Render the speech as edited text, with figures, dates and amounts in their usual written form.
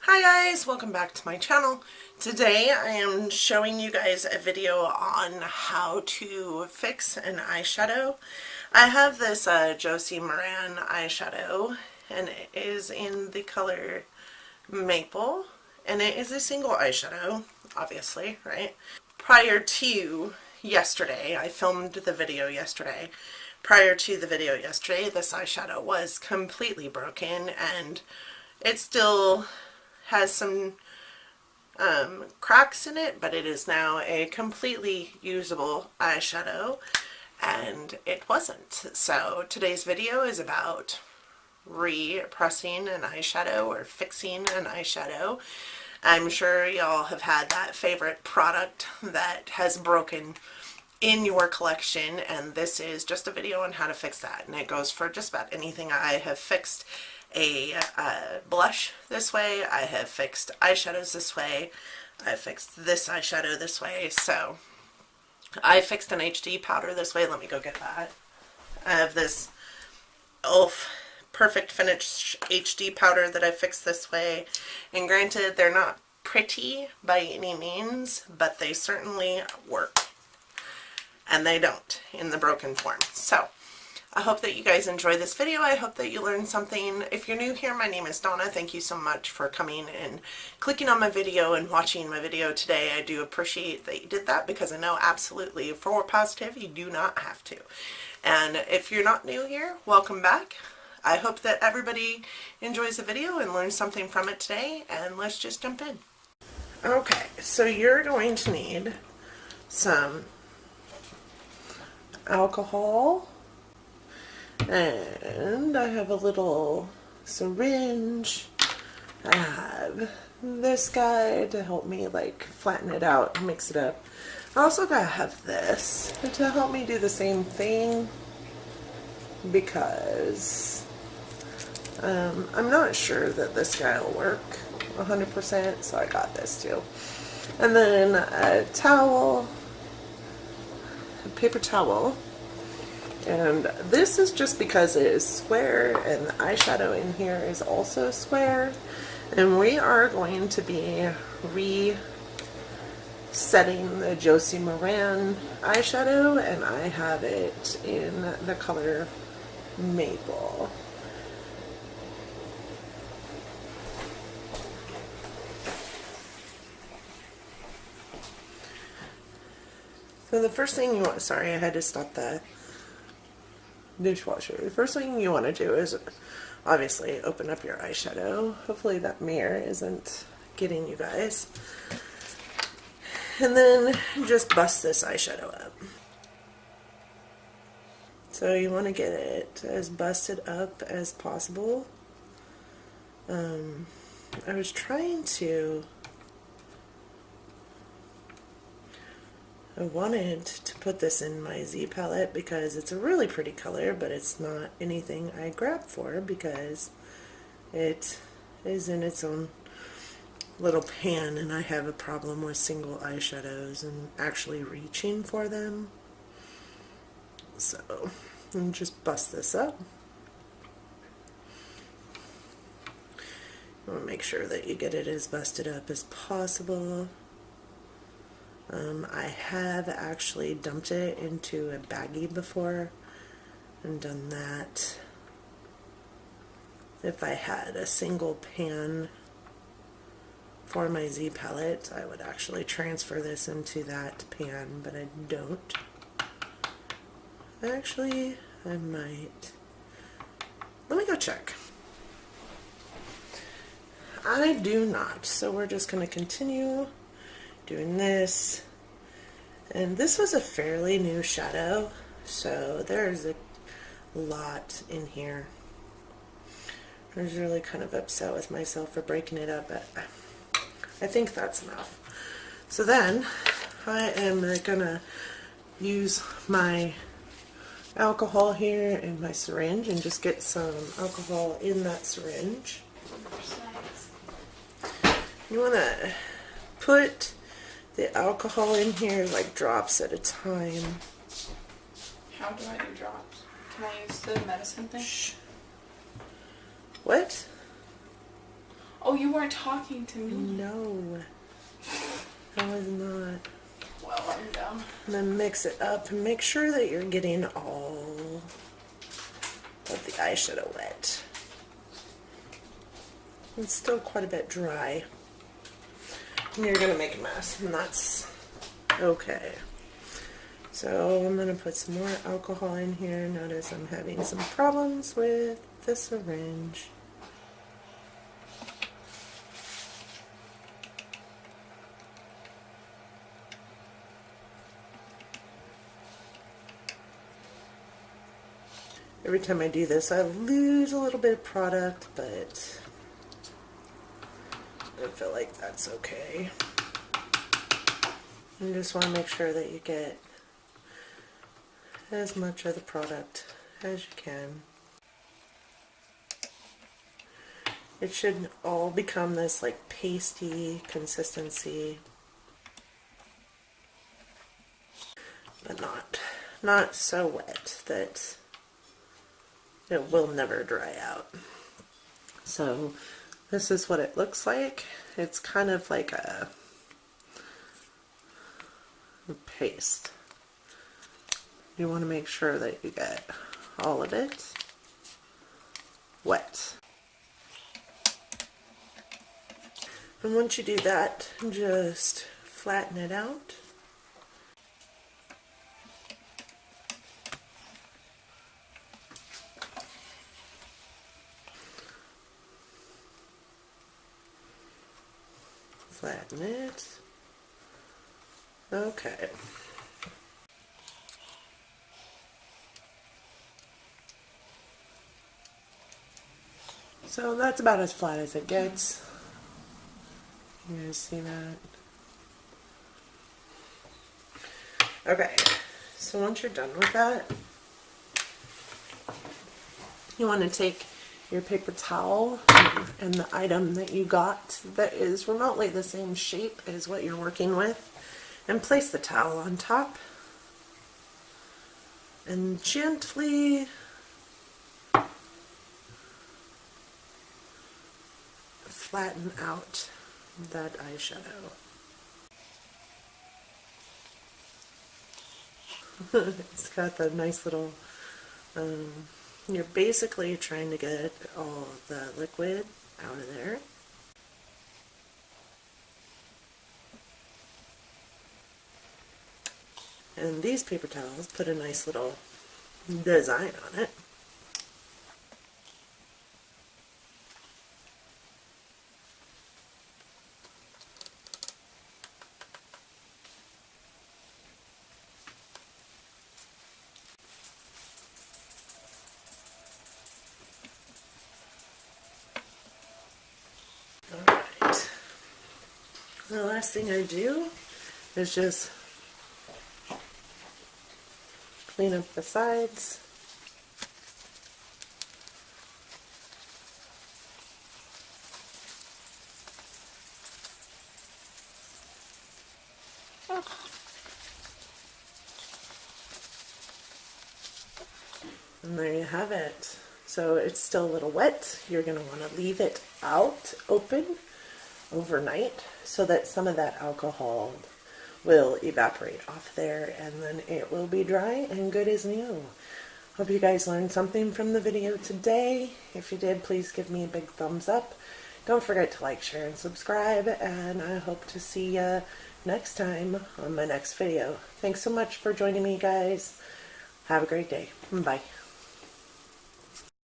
Hi guys, welcome back to my channel. Today I am showing you guys a video on how to fix an eyeshadow. I have this Josie Moran eyeshadow and it is in the color Maple and it is a single eyeshadow, obviously, right? Prior to yesterday, I filmed the video yesterday. Prior to the video yesterday, this eyeshadow was completely broken and it still has some cracks in it, but it is now a completely usable eyeshadow, and it wasn't. So today's video is about repressing an eyeshadow or fixing an eyeshadow. I'm sure y'all have had that favorite product that has broken in your collection, and this is just a video on how to fix that, and it goes for just about anything. I have fixed a blush this way, I have fixed eyeshadows this way, I fixed this eyeshadow this way, so I fixed an HD powder this way. Let me go get that. I have this e.l.f. Perfect Finish HD powder that I fixed this way, and granted they're not pretty by any means, but they certainly work, and they don't in the broken form. So I hope that you guys enjoy this video. I hope that you learned something. If you're new here, my name is Donna. Thank you so much for coming and clicking on my video and watching my video today. I do appreciate that you did that, because I know absolutely for positive you do not have to. And if you're not new here, welcome back. I hope that everybody enjoys the video and learns something from it today, and let's just jump in. Okay, so you're going to need some alcohol. And I have a little syringe. I have this guy to help me like flatten it out and mix it up. I also gotta have this to help me do the same thing, because I'm not sure that this guy will work 100%, so I got this too. And then a towel, a paper towel. And this is just because it is square, and the eyeshadow in here is also square, and we are going to be resetting the Josie Moran eyeshadow, and I have it in the color Maple. So the first thing you want, sorry, I had to stop the dishwasher. The first thing you want to do is obviously open up your eyeshadow. Hopefully that mirror isn't getting you guys. And then just bust this eyeshadow up. So you want to get it as busted up as possible. I was trying to, I wanted to put this in my Z palette because it's a really pretty color, but it's not anything I grab for because it is in its own little pan, and I have a problem with single eyeshadows and actually reaching for them. So I'm just bust this up. You want to make sure that you get it as busted up as possible. I have actually dumped it into a baggie before and done that. If I had a single pan for my Z palette, I would actually transfer this into that pan, but I don't. Actually, I might. Let me go check. I do not, so we're just going to continue doing this. And this was a fairly new shadow, so there's a lot in here. I was really kind of upset with myself for breaking it up, but I think that's enough. So then I am gonna use my alcohol here and my syringe and just get some alcohol in that syringe. You want to put the alcohol in here like drops at a time. How do I do drops? Can I use the medicine thing? Shh. What? Oh, you weren't talking to me. No, I was not. Well, I'm dumb. And then mix it up and make sure that you're getting all of the eyeshadow wet. It's still quite a bit dry. And you're going to make a mess, and that's okay. So I'm going to put some more alcohol in here. Notice I'm having some problems with the syringe. Every time I do this, I lose a little bit of product, but I feel like that's okay. You just want to make sure that you get as much of the product as you can. It should all become this like pasty consistency, but not so wet that it will never dry out. So this is what it looks like. It's kind of like a paste. You want to make sure that you get all of it wet. And once you do that, just flatten it out. Flatten it. Okay. So that's about as flat as it gets. You guys see that? Okay, so once you're done with that, you want to take your paper towel and the item that you got that is remotely the same shape as what you're working with, and place the towel on top and gently flatten out that eyeshadow. It's got the nice little, you're basically trying to get all the liquid out of there. And these paper towels put a nice little design on it. Alright. The last thing I do is just clean up the sides. And there you have it. So it's still a little wet. You're going to want to leave it out open overnight so that some of that alcohol will evaporate off there, and then it will be dry and good as new. Hope you guys learned something from the video today. If you did, please give me a big thumbs up. Don't forget to like, share, and subscribe, and I hope to see you next time on my next video. Thanks so much for joining me, guys. Have a great day. Bye.